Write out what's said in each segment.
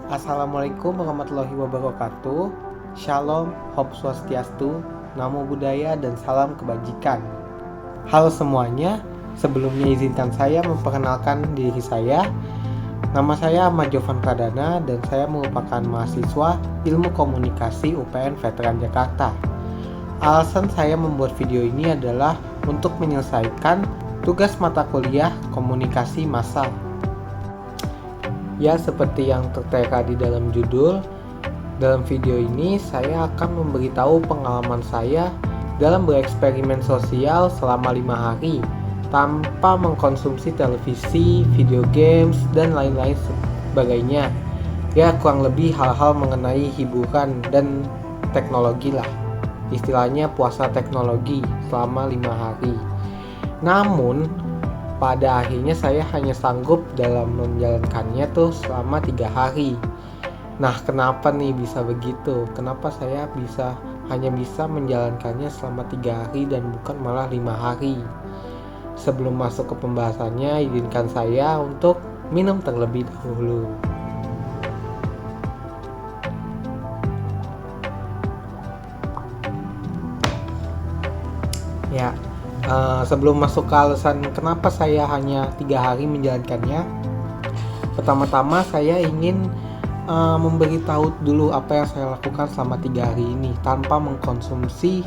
Assalamualaikum warahmatullahi wabarakatuh. Shalom, Om Swastiastu, Namo Buddhaya, dan salam kebajikan. Halo semuanya, sebelumnya izinkan saya memperkenalkan diri saya. Nama saya Ahmad Jovan Pradana dan saya merupakan mahasiswa Ilmu Komunikasi UPN Veteran Jakarta. Alasan saya membuat video ini adalah untuk menyelesaikan tugas mata kuliah Komunikasi Massal. Ya, seperti yang tertera di dalam judul, dalam video ini saya akan memberitahu pengalaman saya dalam bereksperimen sosial selama 5 hari tanpa mengkonsumsi televisi, video games, dan lain-lain sebagainya. Ya, kurang lebih hal-hal mengenai hiburan dan teknologi lah. Istilahnya puasa teknologi selama 5 hari. Namun pada akhirnya saya hanya sanggup dalam menjalankannya tuh selama 3 hari. Nah, kenapa nih bisa begitu? Kenapa saya hanya bisa menjalankannya selama 3 hari dan bukan malah 5 hari? Sebelum masuk ke pembahasannya, izinkan saya untuk minum terlebih dahulu. Ya, sebelum masuk ke alasan kenapa saya hanya 3 hari menjalankannya, pertama-tama saya ingin memberitahu dulu apa yang saya lakukan selama 3 hari ini tanpa mengkonsumsi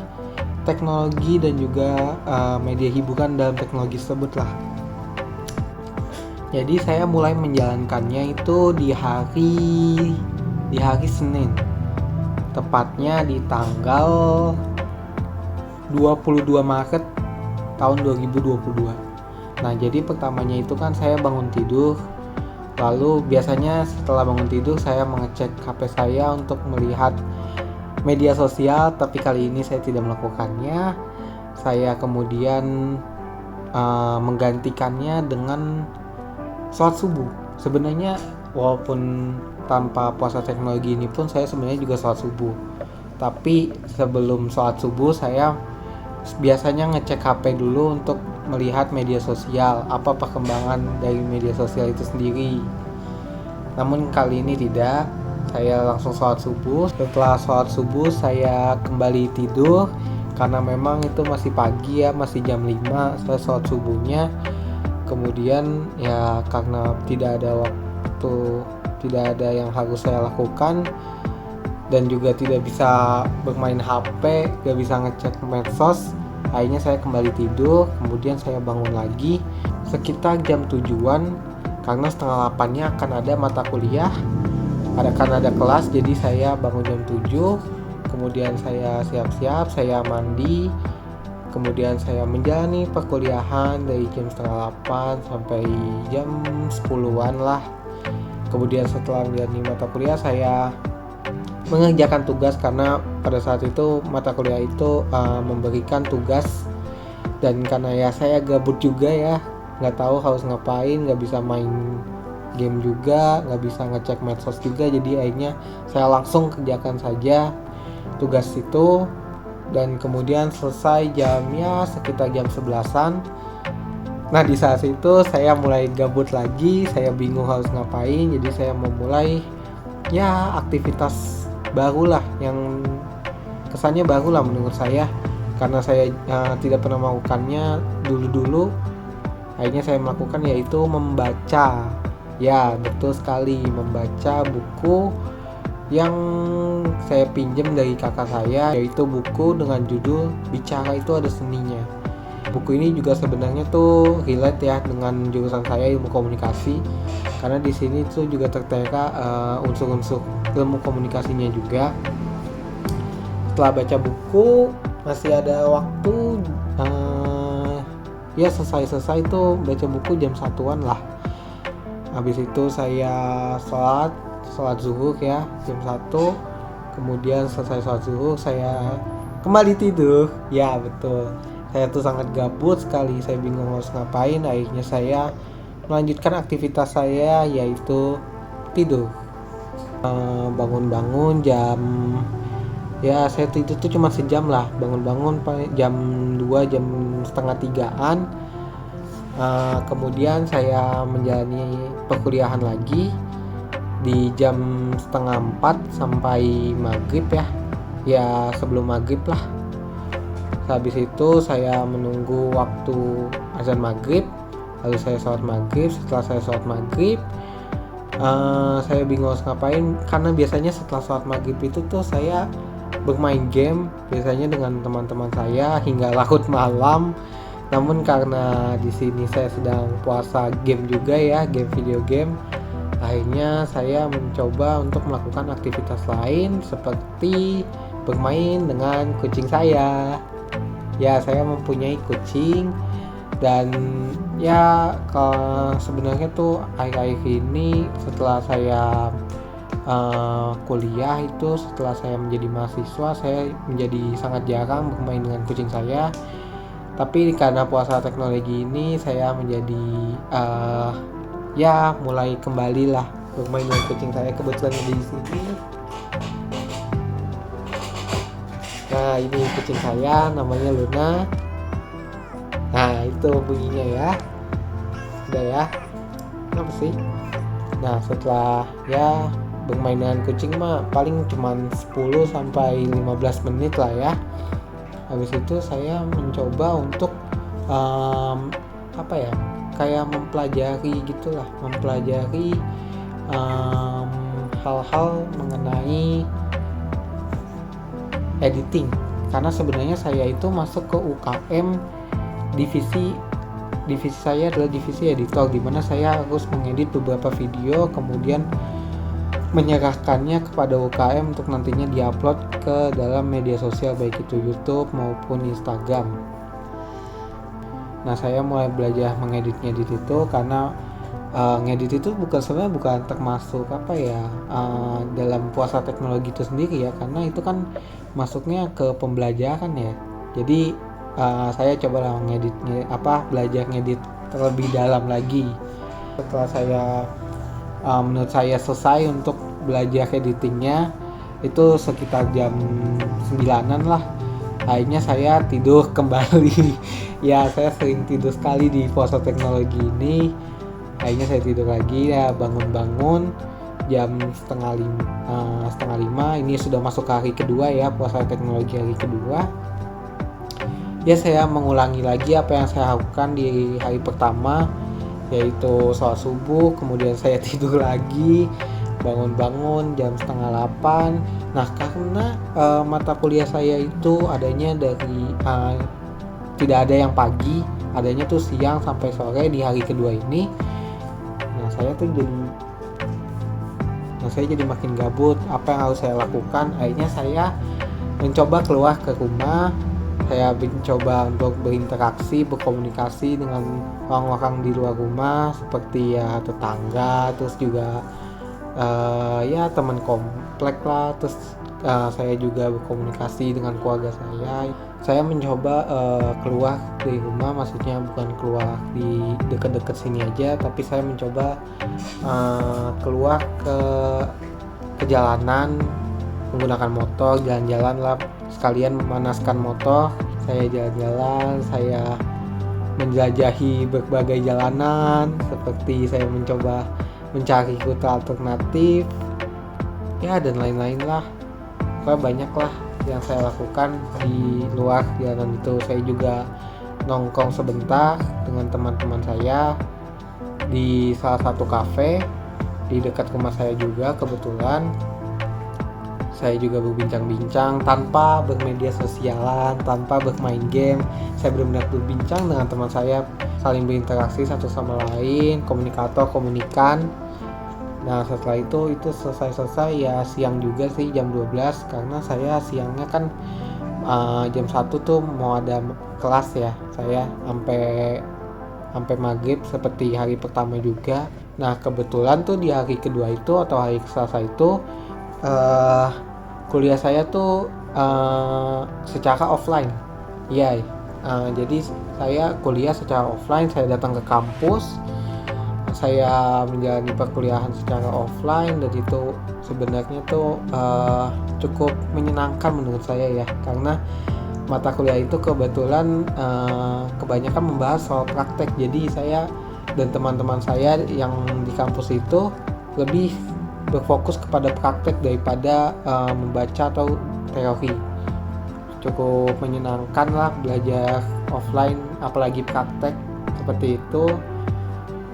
teknologi dan juga media hiburan dalam teknologi tersebut lah. Jadi saya mulai menjalankannya itu di hari Senin, tepatnya di tanggal 22 Maret tahun 2022. Nah, jadi pertamanya itu kan saya bangun tidur. Lalu biasanya setelah bangun tidur saya mengecek HP saya untuk melihat media sosial, tapi kali ini saya tidak melakukannya. Saya kemudian menggantikannya dengan sholat subuh. Sebenarnya walaupun tanpa puasa teknologi ini pun saya sebenarnya juga sholat subuh. Tapi sebelum sholat subuh saya biasanya ngecek HP dulu untuk melihat media sosial, apa perkembangan dari media sosial itu sendiri. Namun kali ini tidak, saya langsung sholat subuh. Setelah sholat subuh saya kembali tidur karena memang itu masih pagi ya, masih jam 5 saya sholat subuhnya. Kemudian ya karena tidak ada waktu, tidak ada yang harus saya lakukan dan juga tidak bisa bermain HP, gak bisa ngecek medsos, akhirnya saya kembali tidur. Kemudian saya bangun lagi sekitar jam 7-an karena setengah 8-nya akan ada mata kuliah, akan ada kelas. Jadi saya bangun jam 7, kemudian saya siap-siap, saya mandi, kemudian saya menjalani perkuliahan dari jam setengah 8 sampai jam 10-an lah. Kemudian setelah menjalani mata kuliah saya mengerjakan tugas karena pada saat itu mata kuliah itu memberikan tugas, dan karena ya saya gabut juga ya, nggak tahu harus ngapain, nggak bisa main game juga, nggak bisa ngecek medsos juga, jadi akhirnya saya langsung kerjakan saja tugas itu. Dan kemudian selesai jamnya sekitar jam 11-an. Nah, di saat itu saya mulai gabut lagi, saya bingung harus ngapain, jadi saya memulai ya aktivitas barulah yang kesannya barulah menurut saya karena saya tidak pernah melakukannya dulu. Akhirnya saya melakukan yaitu membaca. Ya, betul sekali, membaca buku yang saya pinjam dari kakak saya, yaitu buku dengan judul Bicara Itu Ada Seninya. Buku ini juga sebenarnya tuh relate ya dengan jurusan saya, ilmu komunikasi, karena di sini tuh juga tertera unsur-unsur ilmu komunikasinya juga. Setelah baca buku masih ada waktu, ya selesai tuh baca buku jam 1-an lah. Habis itu saya sholat zuhur ya jam 1. Kemudian selesai sholat zuhur saya kembali tidur. Ya betul, saya tuh sangat gabut sekali, saya bingung harus ngapain. Akhirnya saya melanjutkan aktivitas saya yaitu tidur. Bangun-bangun jam, ya saya tidur tuh cuma sejam lah, bangun-bangun jam 2, jam setengah 3-an. Kemudian saya menjalani perkuliahan lagi di jam setengah 4 sampai maghrib ya sebelum maghrib lah. Habis itu saya menunggu waktu azan maghrib, lalu saya sholat maghrib. Setelah saya sholat maghrib, saya bingung harus ngapain, karena biasanya setelah sholat maghrib itu tuh saya bermain game biasanya dengan teman-teman saya hingga larut malam. Namun karena di sini saya sedang puasa game juga ya, game video game, akhirnya saya mencoba untuk melakukan aktivitas lain seperti bermain dengan kucing saya. Ya, saya mempunyai kucing, dan ya sebenarnya tuh akhir-akhir ini setelah saya kuliah itu, setelah saya menjadi mahasiswa, saya menjadi sangat jarang bermain dengan kucing saya. Tapi karena puasa teknologi ini saya menjadi ya mulai kembali lah bermain dengan kucing saya. Kebetulan di sini, nah ini kucing saya namanya Luna. Nah itu bunyinya ya, udah ya, apa sih. Nah setelah ya bermain dengan kucing mah paling cuman 10 sampai 15 menit lah ya. Habis itu saya mencoba untuk kayak mempelajari gitulah, mempelajari hal-hal mengenai editing, karena sebenarnya saya itu masuk ke UKM, divisi saya adalah divisi editor, di mana saya harus mengedit beberapa video kemudian menyerahkannya kepada UKM untuk nantinya diupload ke dalam media sosial, baik itu YouTube maupun Instagram. Nah saya mulai belajar ngedit itu karena ngedit itu sebenarnya bukan termasuk dalam puasa teknologi itu sendiri ya, karena itu kan masuknya ke pembelajaran ya. Jadi saya coba belajar ngedit terlebih dalam lagi. Setelah saya menurut saya selesai untuk belajar editingnya itu sekitar jam 9-an lah, akhirnya saya tidur kembali. Ya saya sering tidur sekali di puasa teknologi ini. Akhirnya saya tidur lagi ya, bangun jam setengah lima. Ini sudah masuk ke hari kedua ya, puasa teknologi hari kedua. Ya saya mengulangi lagi apa yang saya lakukan di hari pertama, yaitu sholat subuh, kemudian saya tidur lagi, bangun jam setengah 8. Nah karena mata kuliah saya itu adanya dari tidak ada yang pagi, adanya tuh siang sampai sore di hari kedua ini. Saya jadi makin gabut. Apa yang harus saya lakukan? Akhirnya saya mencoba keluar ke rumah. Saya mencoba untuk berinteraksi, berkomunikasi dengan orang-orang di luar rumah, seperti ya tetangga, terus juga ya teman komplek lah. Terus saya juga berkomunikasi dengan keluarga saya. Saya mencoba keluar dari rumah, maksudnya bukan keluar di dekat-dekat sini aja, tapi saya mencoba keluar ke jalanan menggunakan motor, jalan-jalan lah, sekalian memanaskan motor. Saya jalan-jalan, saya menjelajahi berbagai jalanan, seperti saya mencoba mencari rute alternatif ya, dan lain-lain lah. Banyak lah yang saya lakukan di luar jalanan itu. Saya juga nongkrong sebentar dengan teman-teman saya di salah satu kafe di dekat rumah saya juga. Kebetulan saya juga berbincang-bincang tanpa bermedia sosialan, tanpa bermain game. Saya benar-benar berbincang dengan teman saya, saling berinteraksi satu sama lain, komunikan. Nah setelah itu selesai ya siang juga sih, jam 12, karena saya siangnya kan jam 1 tuh mau ada kelas ya, saya sampai maghrib seperti hari pertama juga. Nah kebetulan tuh di hari kedua itu atau hari Selasa itu kuliah saya tuh secara offline ya. Jadi saya kuliah secara offline, saya datang ke kampus, saya menjalani perkuliahan secara offline, dan itu sebenarnya tuh cukup menyenangkan menurut saya ya, karena mata kuliah itu kebetulan kebanyakan membahas soal praktek. Jadi saya dan teman-teman saya yang di kampus itu lebih berfokus kepada praktek daripada membaca atau teori. Cukup menyenangkan lah belajar offline, apalagi praktek seperti itu.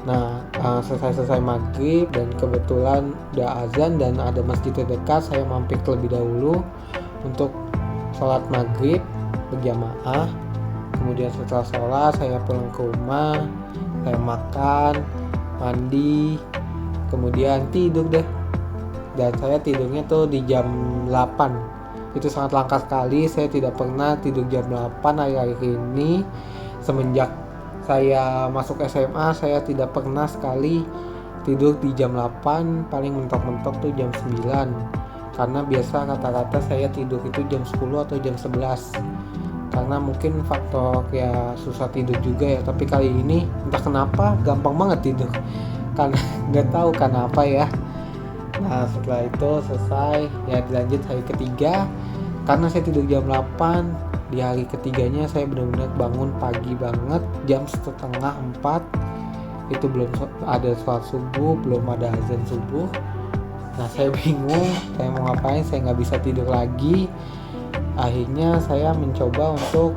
Nah, selesai maghrib dan kebetulan udah azan dan ada masjid terdekat, saya mampir terlebih dahulu untuk sholat maghrib berjamaah. Kemudian setelah sholat saya pulang ke rumah, saya makan, mandi, kemudian tidur deh. Dan saya tidurnya tuh di jam 8. Itu sangat langka sekali, saya tidak pernah tidur jam 8 akhir-akhir ini. Semenjak saya masuk SMA, saya tidak pernah sekali tidur di jam 8, paling mentok-mentok tuh jam 9. Karena biasa rata-rata saya tidur itu jam 10 atau jam 11. Karena mungkin faktor ya susah tidur juga ya, tapi kali ini entah kenapa gampang banget tidur. Karena nggak tahu kenapa ya. Nah, setelah itu selesai, ya dilanjut hari ketiga. Karena saya tidur jam 8, di hari ketiganya saya benar-benar bangun pagi banget, jam 3:30. Itu belum ada sholat subuh, belum ada azan subuh. Nah, saya bingung, saya mau ngapain, saya nggak bisa tidur lagi. Akhirnya saya mencoba untuk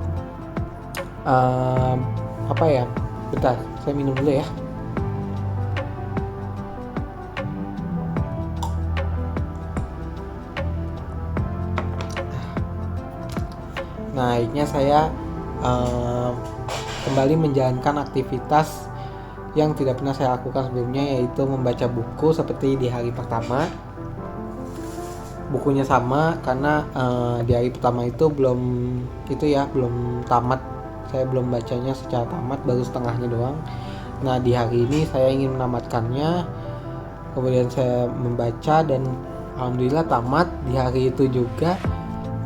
bentar, saya minum dulu ya. Nah, akhirnya saya kembali menjalankan aktivitas yang tidak pernah saya lakukan sebelumnya, yaitu membaca buku seperti di hari pertama. Bukunya sama karena di hari pertama itu belum tamat. Saya belum bacanya secara tamat, baru setengahnya doang. Nah, di hari ini saya ingin menamatkannya. Kemudian saya membaca dan alhamdulillah tamat di hari itu juga.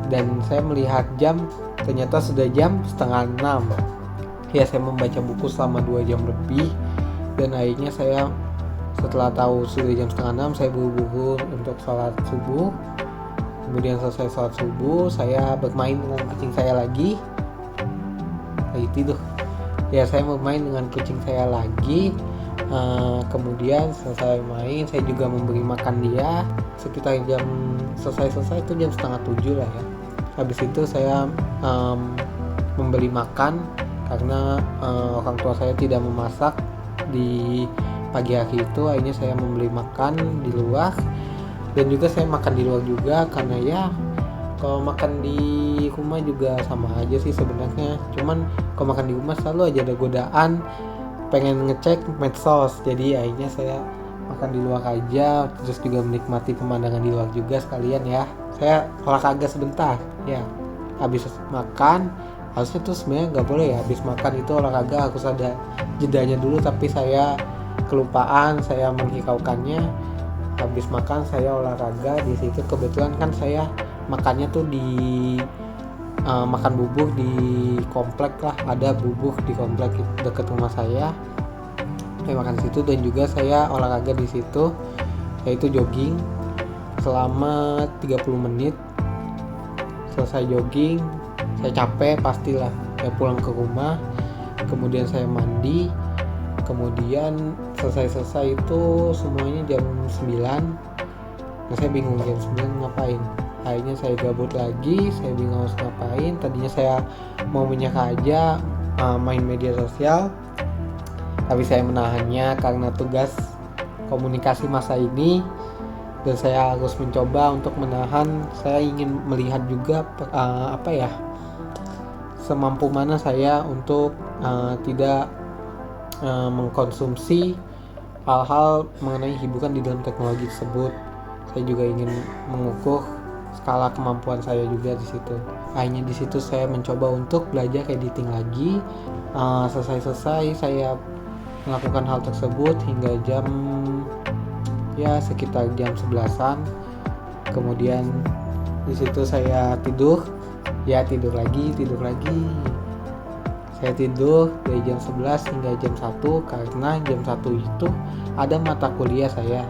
Dan saya melihat jam, ternyata sudah jam 5:30. Ya, saya membaca buku selama 2 jam lebih. Dan akhirnya saya setelah tahu sudah jam 5:30, saya buru-buru untuk sholat subuh. Kemudian selesai sholat subuh, saya bermain dengan kucing saya lagi tidur. Ya, saya bermain dengan kucing saya lagi. Kemudian selesai main, saya juga memberi makan dia. Sekitar jam selesai itu jam 6:30 lah ya. Habis itu saya memberi makan karena orang tua saya tidak memasak di pagi hari itu. Akhirnya saya membeli makan di luar, dan juga saya makan di luar juga karena ya kalau makan di rumah juga sama aja sih sebenarnya. Cuman kalau makan di rumah selalu aja ada godaan pengen ngecek medsos, jadi akhirnya saya makan di luar aja, terus juga menikmati pemandangan di luar juga sekalian ya. Saya olahraga sebentar ya. Habis makan, harusnya tuh sebenarnya nggak boleh ya, habis makan itu olahraga harus ada jedanya dulu, tapi saya kelupaan, saya menghiraukannya. Habis makan saya olahraga di situ. Kebetulan kan saya makannya tuh di makan bubur di komplek lah, ada bubur di komplek dekat rumah saya. Saya makan di situ dan juga saya olahraga di situ, yaitu jogging selama 30 menit. Selesai jogging, saya capek pastilah, saya pulang ke rumah, kemudian saya mandi, kemudian selesai itu semuanya jam 9. Nah, saya bingung jam 9 ngapain. Akhirnya saya gabut lagi, saya bingung harus ngapain. Tadinya saya mau menyerah aja main media sosial, tapi saya menahannya karena tugas komunikasi masa ini, dan saya harus mencoba untuk menahan. Saya ingin melihat juga semampu mana saya untuk tidak mengkonsumsi hal-hal mengenai hiburan di dalam teknologi tersebut. Saya juga ingin mengukur skala kemampuan saya juga di situ. Akhirnya di situ saya mencoba untuk belajar editing lagi. Selesai saya melakukan hal tersebut hingga jam sekitar jam 11-an. Kemudian di situ saya tidur lagi. Saya tidur dari jam 11 hingga jam 1 karena jam 1 itu ada mata kuliah saya.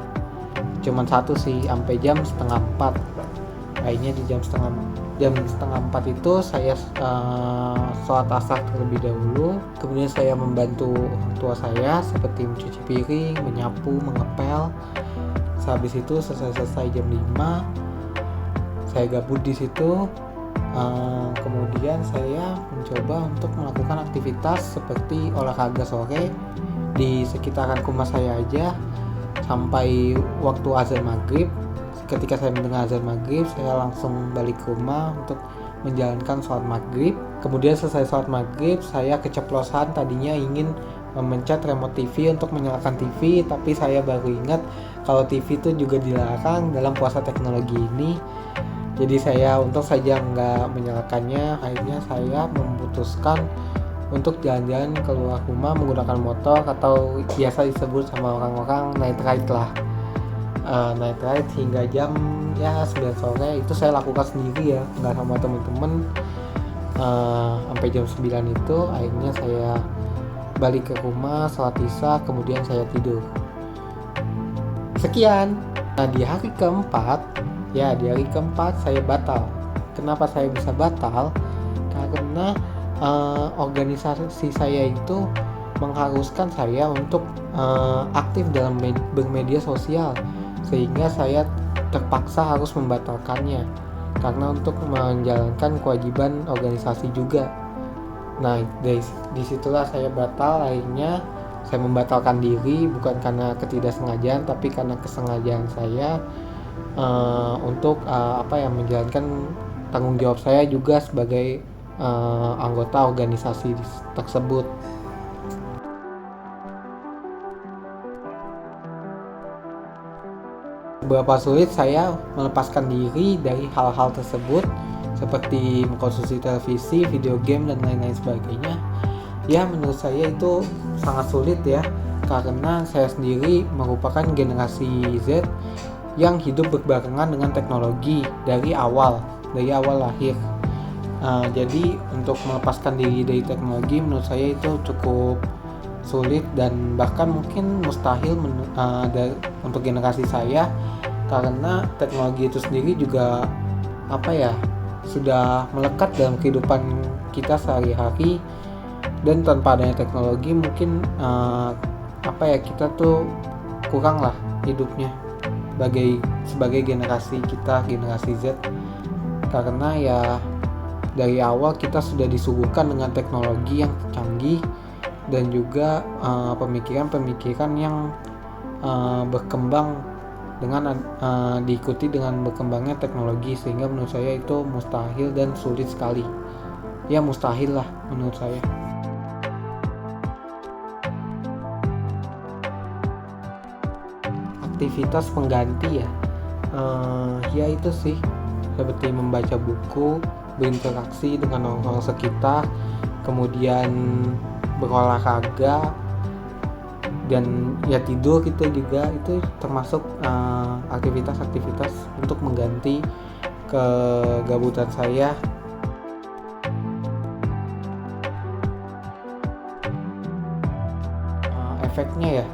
Cuman 1 sih, sampai jam 3:30. Akhirnya di jam setengah 4 itu saya sholat asar terlebih dahulu. Kemudian saya membantu orang tua saya seperti mencuci piring, menyapu, mengepel. Sehabis itu selesai jam 5 saya gabut di situ. Kemudian saya mencoba untuk melakukan aktivitas seperti olahraga sore di sekitaran rumah saya aja sampai waktu azan maghrib. Ketika saya mendengar azan maghrib, saya langsung balik ke rumah untuk menjalankan sholat maghrib. Kemudian selesai sholat maghrib, saya keceplosan tadinya ingin memencet remote TV untuk menyalakan TV, tapi saya baru ingat kalau TV itu juga dilarang dalam puasa teknologi ini. Jadi saya untung saja nggak menyalakannya. Akhirnya saya memutuskan untuk jalan-jalan keluar rumah menggunakan motor atau biasa disebut sama orang-orang night ride lah. Night ride hingga jam 9 sore itu saya lakukan sendiri ya, nggak sama teman-teman. Sampai jam 9 itu akhirnya saya balik ke rumah, sholat isya, kemudian saya tidur. Sekian. Nah, di hari keempat saya batal. Kenapa saya bisa batal? Karena organisasi saya itu mengharuskan saya untuk aktif dalam bermedia sosial, sehingga saya terpaksa harus membatalkannya karena untuk menjalankan kewajiban organisasi juga. Nah, disitulah saya batal. Akhirnya saya membatalkan diri, bukan karena ketidaksengajaan tapi karena kesengajaan saya untuk menjalankan tanggung jawab saya juga sebagai anggota organisasi tersebut. Beberapa sulit saya melepaskan diri dari hal-hal tersebut seperti mengkonsumsi televisi, video game, dan lain-lain sebagainya. Ya, menurut saya itu sangat sulit ya, karena saya sendiri merupakan generasi Z yang hidup berbarengan dengan teknologi dari awal lahir. Jadi untuk melepaskan diri dari teknologi menurut saya itu cukup sulit dan bahkan mungkin mustahil untuk generasi saya, karena teknologi itu sendiri juga sudah melekat dalam kehidupan kita sehari-hari, dan tanpa adanya teknologi mungkin kita tuh kurang lah hidupnya sebagai generasi Z, karena ya dari awal kita sudah disuguhkan dengan teknologi yang canggih dan juga pemikiran-pemikiran yang berkembang dengan diikuti dengan berkembangnya teknologi, sehingga menurut saya itu mustahil dan sulit sekali. Ya, mustahil lah menurut saya. Aktivitas pengganti ya itu sih seperti membaca buku, berinteraksi dengan orang-orang sekitar, kemudian berolahraga, dan ya tidur gitu juga. Itu termasuk aktivitas-aktivitas untuk mengganti kegabutan saya. Efeknya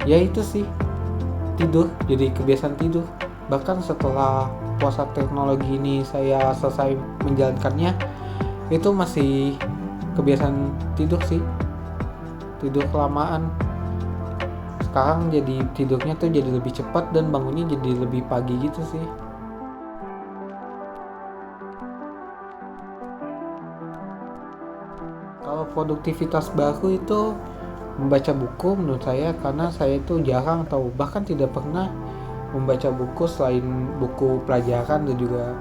ya itu sih tidur, jadi kebiasaan tidur. Bahkan setelah puasa teknologi ini saya selesai menjalankannya, itu masih kebiasaan tidur sih, tidur kelamaan. Sekarang jadi tidurnya tuh jadi lebih cepat dan bangunnya jadi lebih pagi gitu sih. Kalau produktivitas baru itu membaca buku menurut saya, karena saya itu jarang atau bahkan tidak pernah membaca buku selain buku pelajaran dan juga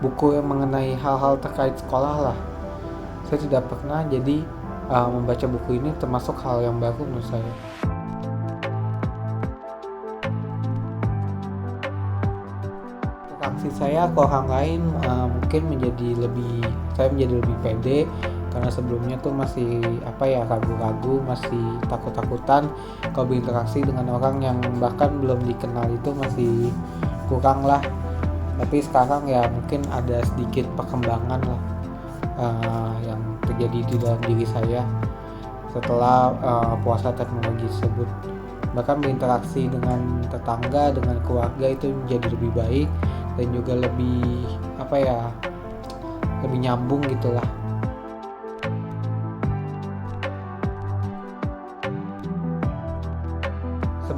buku yang mengenai hal-hal terkait sekolah lah. Saya tidak pernah, jadi membaca buku ini termasuk hal yang baru menurut saya. Interaksi saya ke orang lain mungkin menjadi lebih pede, karena sebelumnya tuh masih ragu-ragu, masih takut-takutan kalau berinteraksi dengan orang yang bahkan belum dikenal, itu masih kurang lah. Tapi sekarang ya mungkin ada sedikit perkembangan lah yang terjadi di dalam diri saya setelah puasa teknologi tersebut. Bahkan berinteraksi dengan tetangga, dengan keluarga itu menjadi lebih baik dan juga lebih lebih nyambung gitulah.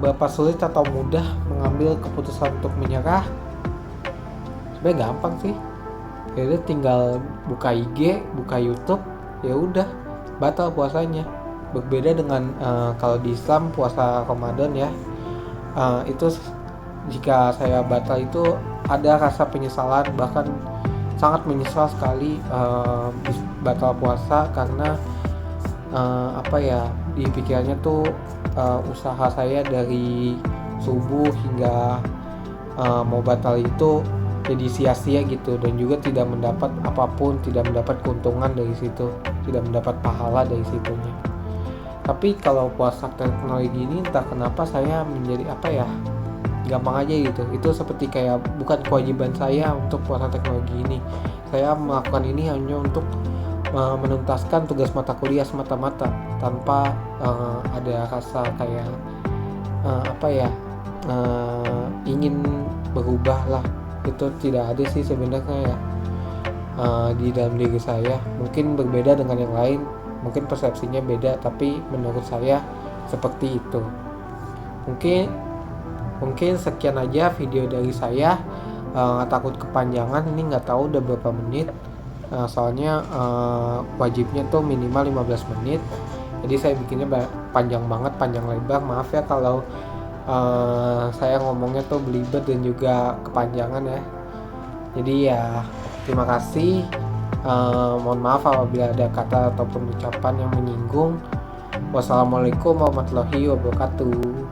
seberapa sulit atau mudah mengambil keputusan untuk menyerah? Sebenarnya gampang sih. Jadi tinggal buka IG, buka YouTube, ya udah batal puasanya. Berbeda dengan kalau di Islam puasa Ramadan ya, itu jika saya batal itu ada rasa penyesalan, bahkan sangat menyesal sekali batal puasa karena di pikirannya tuh usaha saya dari subuh hingga mau batal itu jadi sia-sia gitu, dan juga tidak mendapat apapun, tidak mendapat keuntungan dari situ, tidak mendapat pahala dari situnya. Tapi kalau puasa teknologi ini entah kenapa saya menjadi gampang aja gitu. Itu seperti kayak bukan kewajiban saya untuk puasa teknologi ini. Saya melakukan ini hanya untuk menuntaskan tugas mata kuliah semata-mata, tanpa ada rasa kayak ingin berubah lah. Itu tidak ada sih sebenarnya ya di dalam diri saya. Mungkin berbeda dengan yang lain, mungkin persepsinya beda, tapi menurut saya seperti itu. Mungkin sekian aja video dari saya. Takut kepanjangan, ini nggak tahu udah berapa menit. Soalnya wajibnya tuh minimal 15 menit, jadi saya bikinnya panjang banget, panjang lebar. Maaf ya kalau saya ngomongnya tuh belibet dan juga kepanjangan ya. Jadi ya terima kasih. Mohon maaf apabila ada kata ataupun ucapan yang menyinggung. Wassalamualaikum warahmatullahi wabarakatuh.